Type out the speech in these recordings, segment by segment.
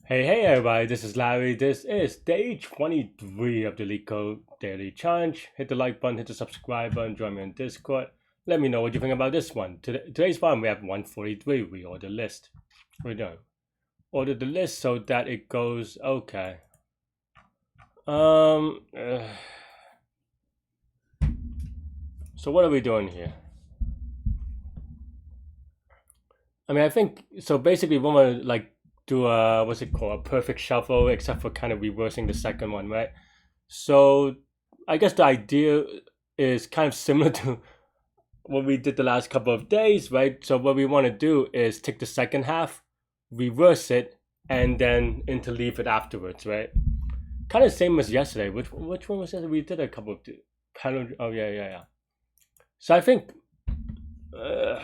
Hey everybody, this is Larry. This is day 23 of the Leetcode Daily Challenge. Hit the like button, hit the subscribe button, join me on Discord. Let me know what you think about this one. Today's one, we have 143, reorder list. We're done. Order the list so that it goes, okay. So what are we doing here? I think, so basically we want to do what's it called, a perfect shuffle, except for kind of reversing the second one, right? So I guess the idea is kind of similar to what we did the last couple of days, right? So what we want to do is take the second half, reverse it, and then interleave it afterwards, right? Kind of same as yesterday. Which one was it? We did a couple of panel. Oh yeah. So I think uh,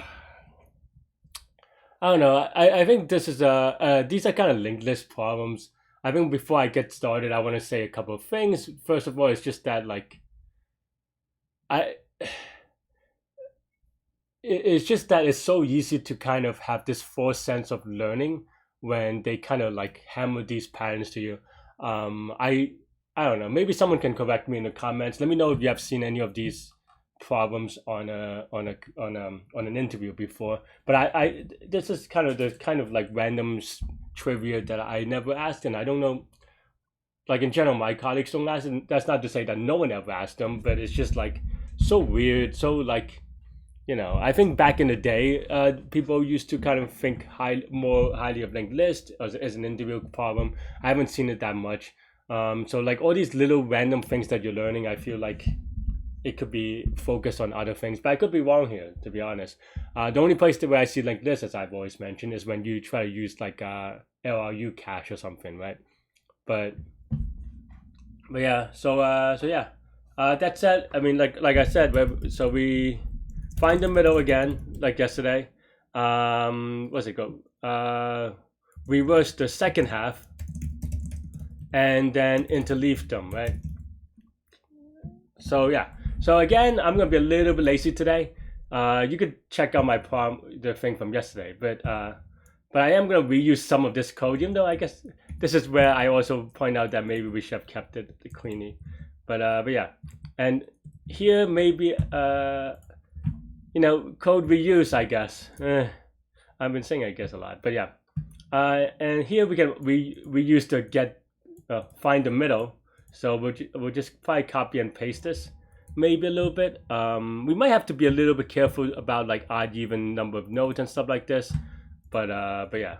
I don't know. I think this is these are kind of linked list problems. I think before I get started, I want to say a couple of things. First of all, it's just that I it's just that it's so easy to kind of have this false sense of learning when they kind of like hammer these patterns to you. Um, I I don't know. Maybe someone can correct me in the comments. Let me know if you have seen any of these problems on an interview before. But I this is kind of the kind of like random trivia that I never asked, and I don't know. Like in general, my colleagues don't ask, and that's not to say that no one ever asked them, but it's just like so weird, so like I think back in the day, people used to kind of think more highly of linked list as an interview problem. I haven't seen it that much. So like all these little random things that you're learning, I feel like it could be focused on other things, but I could be wrong here, to be honest. The only place where I see linked list, as I've always mentioned, is when you try to use like LRU cache or something, right? But but yeah, so yeah, that said, I mean, like I said, so we find the middle again, like yesterday. What's it go? Reverse the second half and then interleave them, right? So yeah. So again, I'm gonna be a little bit lazy today. You could check out my problem, the thing from yesterday, but I am gonna reuse some of this code, even though I guess this is where I also point out that maybe we should have kept it cleanly. But yeah, and here maybe code reuse, I guess. I've been saying I guess a lot, but yeah. And here we can reuse the get find the middle. So we'll just probably copy and paste this maybe a little bit. We might have to be a little bit careful about like odd even number of nodes and stuff like this. But yeah.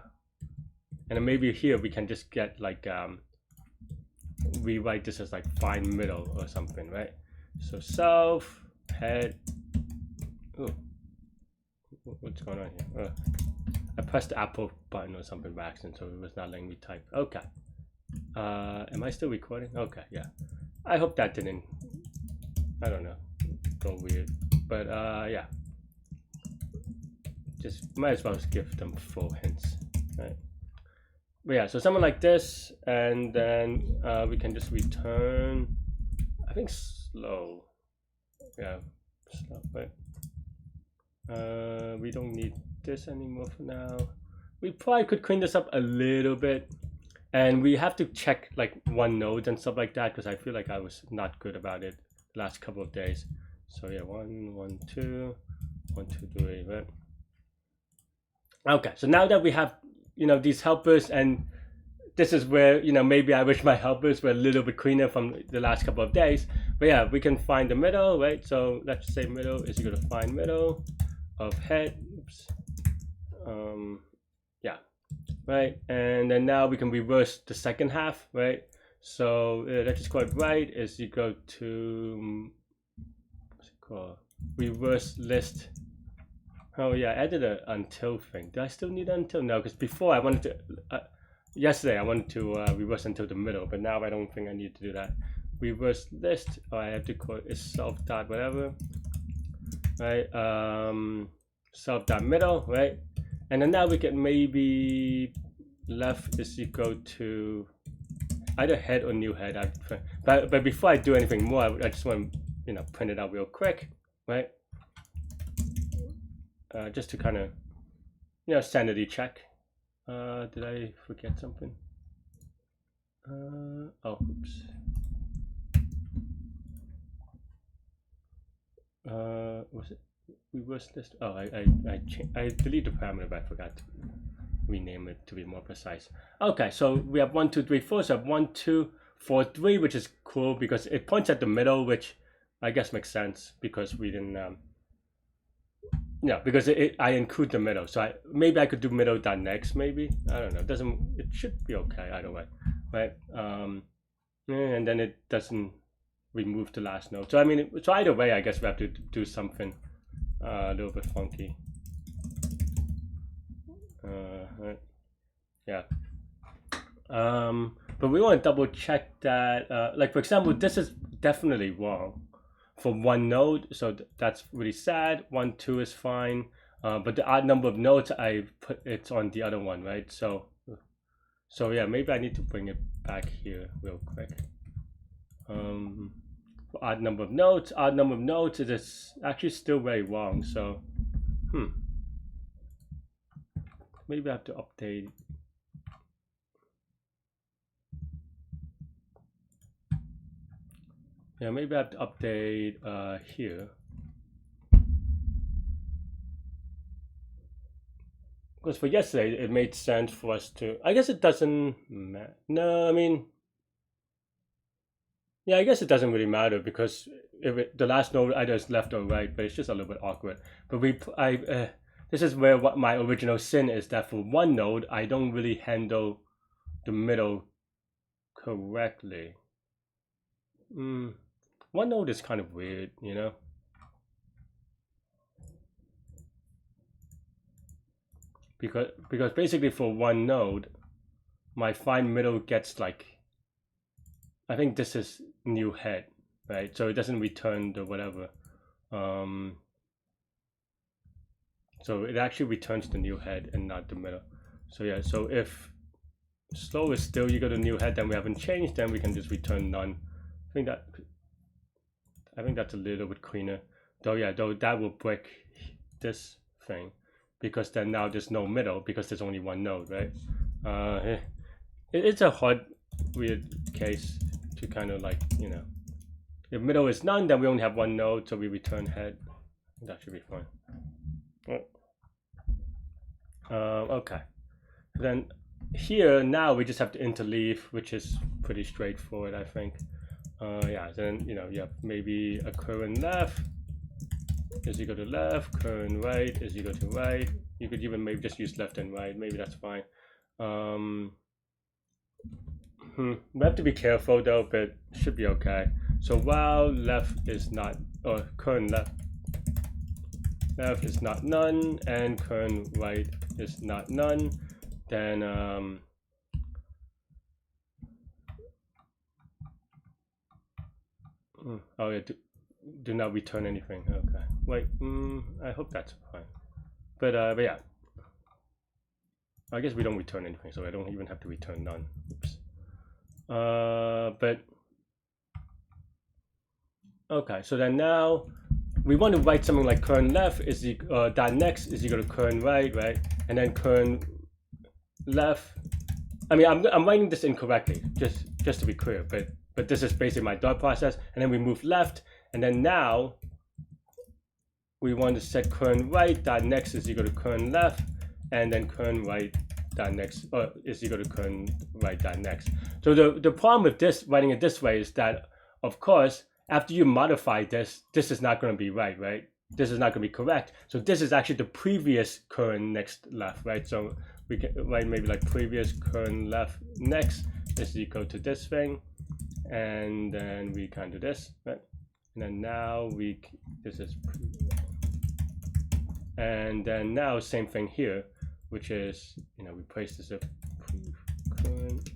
And then maybe here we can just get like rewrite this as like find middle or something, right? So self head. Oh, what's going on here? I pressed the Apple button or something by accident, so it was not letting me type. Okay. Am I still recording? Okay, yeah. I hope that didn't, I don't know, go weird. But yeah. Just might as well just give them full hints, right? But yeah, so something like this, and then we can just return, I think slow. Yeah, slow, but we don't need this anymore for now. We probably could clean this up a little bit, and we have to check like one node and stuff like that because I feel like I was not good about it the last couple of days. So yeah, 1 1 2 1 2 3, right? Okay, so now that we have these helpers, and this is where maybe I wish my helpers were a little bit cleaner from the last couple of days. But yeah, we can find the middle, right? So let's say middle is equal to find middle of head. Oops. Yeah, right. And then now we can reverse the second half, right? So let's just call it right is equal to what's it called? Reverse list. Oh yeah, I added an until thing. Do I still need until? No, because before I wanted to. Yesterday I wanted to reverse until the middle, but now I don't think I need to do that. Reverse list. Oh, I have to call it self dot whatever. Right. Self dot middle. Right. And then now we can maybe left is equal to either head or new head. But before I do anything more, I just want to print it out real quick, right? Just to kind of sanity check. Did I forget something? Oh, oops. Was it reverse list? Oh, I deleted the parameter, but I forgot to rename it to be more precise. Okay, so we have 1, 2, 3, 4. So I have 1, 2, 4, 3, which is cool because it points at the middle, which I guess makes sense because we didn't. Yeah, because I include the middle, so maybe I could do middle dot next. Maybe I don't know. It should be okay either way, right? And then it doesn't remove the last node. So I mean, so either way, I guess we have to do something a little bit funky. Right. Yeah. But we want to double check that. Like for example, this is definitely wrong for one node, so that's really sad. 1, 2 is fine, but the odd number of nodes I put it's on the other one, right? So yeah, maybe I need to bring it back here real quick. For odd number of nodes, it is actually still very wrong. So maybe I have to update. Yeah, maybe I have to update here. Because for yesterday, it made sense for us to. I guess it doesn't matter. No, I mean, yeah, I guess it doesn't really matter because if the last node either is left or right, but it's just a little bit awkward. But this is where what my original sin is, that for one node, I don't really handle the middle correctly. One node is kind of weird, you know? Because basically for one node, my find middle gets like, I think this is new head, right? So it doesn't return the whatever. So it actually returns the new head and not the middle. So yeah, so if slow is still you got a new head, then we haven't changed, then we can just return none. I think that's a little bit cleaner. Though that will break this thing because then now there's no middle because there's only one node, right? It's a hard, weird case to kind of like, you know, if middle is none, then we only have one node, so we return head. That should be fine. Okay. Then here now we just have to interleave, which is pretty straightforward, I think. Yeah, then you know you have maybe a current left is equal to left, current right is equal to right. You could even maybe just use left and right. Maybe that's fine. We have to be careful though, but should be okay. So while left is not, or current left is not none, and current right is not none, then oh yeah, do not return anything. Okay, wait, I hope that's fine. But yeah, I guess we don't return anything, so I don't even have to return none. Oops. But okay, so then now we want to write something like current left is dot next is equal to current right, right? And then current left. I mean, I'm writing this incorrectly, just to be clear, but this is basically my dot process. And then we move left, and then now we want to set current right dot next is equal to current left, and then current right dot next is equal to current right dot next. So the problem with this, writing it this way, is that of course after you modify this is not going to be right, right? This is not going to be correct. So this is actually the previous current next left, right? So we can write maybe like previous current left next is equal to this thing, and then we can do this, right? And then now this is, and then now same thing here, which is, you know, we place this as current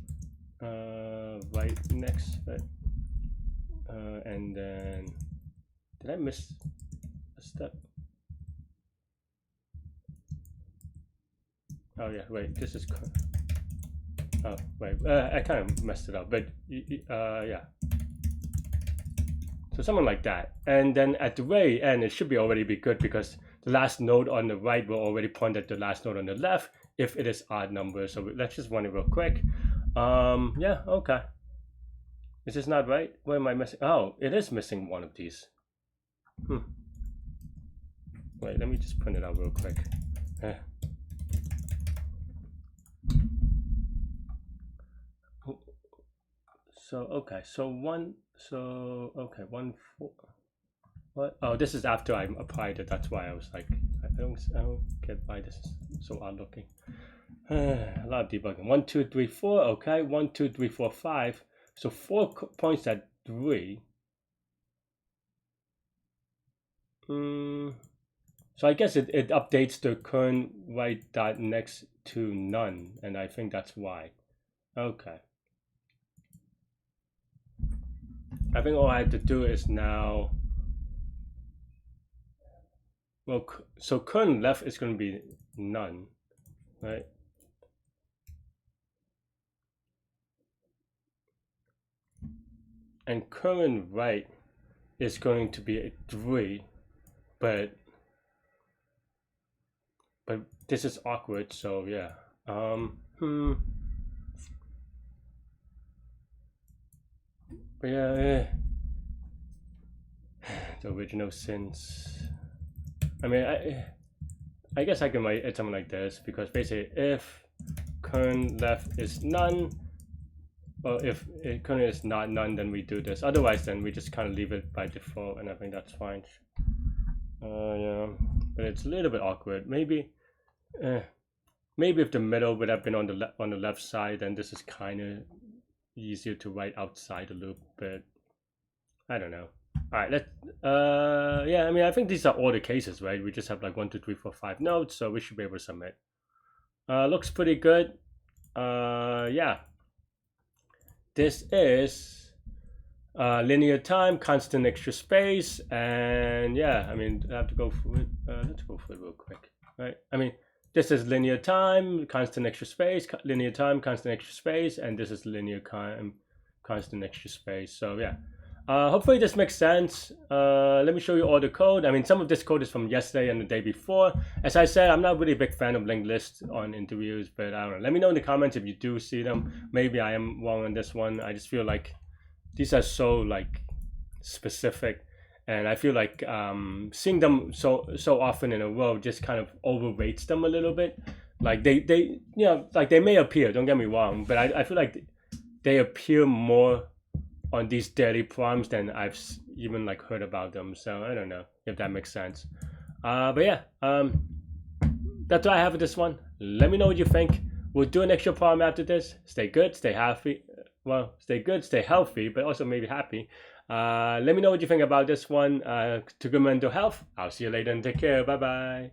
right next, right? And then did I miss a step? Oh yeah, wait, this is oh wait, I kind of messed it up, but yeah, so something like that. And then at the very end it should be already be good because the last node on the right will already point at the last node on the left if it is odd number. So let's just run it real quick. Yeah, okay. Is this not right? What am I missing? Oh, it is missing one of these. Wait, let me just print it out real quick. Eh. So okay, so okay, 1 4. What? Oh, this is after I applied it. That's why I was like, I don't get why this is so odd looking. A lot of debugging. 1 2 3 4. Okay, 1 2 3 4 5. So 4 points at 3. So I guess it updates the current right dot next to none, and I think that's why. Okay. I think all I have to do is now. Well, so current left is going to be none, right? And current right is going to be a 3, but this is awkward, so yeah. But yeah, the original since. I mean, I guess I can write it something like this, because basically if current left is none, well, if current is not none, then we do this. Otherwise, then we just kind of leave it by default, and I think that's fine. Yeah, but it's a little bit awkward. Maybe if the middle would have been on the left side, then this is kind of easier to write outside the loop. But I don't know. All right, yeah, I mean, I think these are all the cases, right? We just have like 1 2 3 4 5 nodes, so we should be able to submit. Looks pretty good. Yeah, this is linear time, constant extra space, and yeah, I mean, I have to go through it. Let's go through it real quick, right? I mean, this is linear time, constant extra space, linear time, constant extra space, and this is linear time, constant extra space. So yeah. Hopefully this makes sense. Let me show you all the code. I mean, some of this code is from yesterday and the day before. As I said, I'm not really a big fan of linked lists on interviews, but I don't know. Let me know in the comments if you do see them. Maybe I am wrong on this one. I just feel like these are so like specific, and I feel like seeing them so often in a row just kind of overrates them a little bit. Like they you know, like they may appear, don't get me wrong, but I feel like they appear more on these daily problems than I've even like heard about them. So I don't know if that makes sense. But yeah, that's what I have for this one. Let me know what you think. We'll do an extra problem after this. Stay good, stay happy. Well, stay good, stay healthy, but also maybe happy. Let me know what you think about this one. To good mental health. I'll see you later and take care. Bye bye.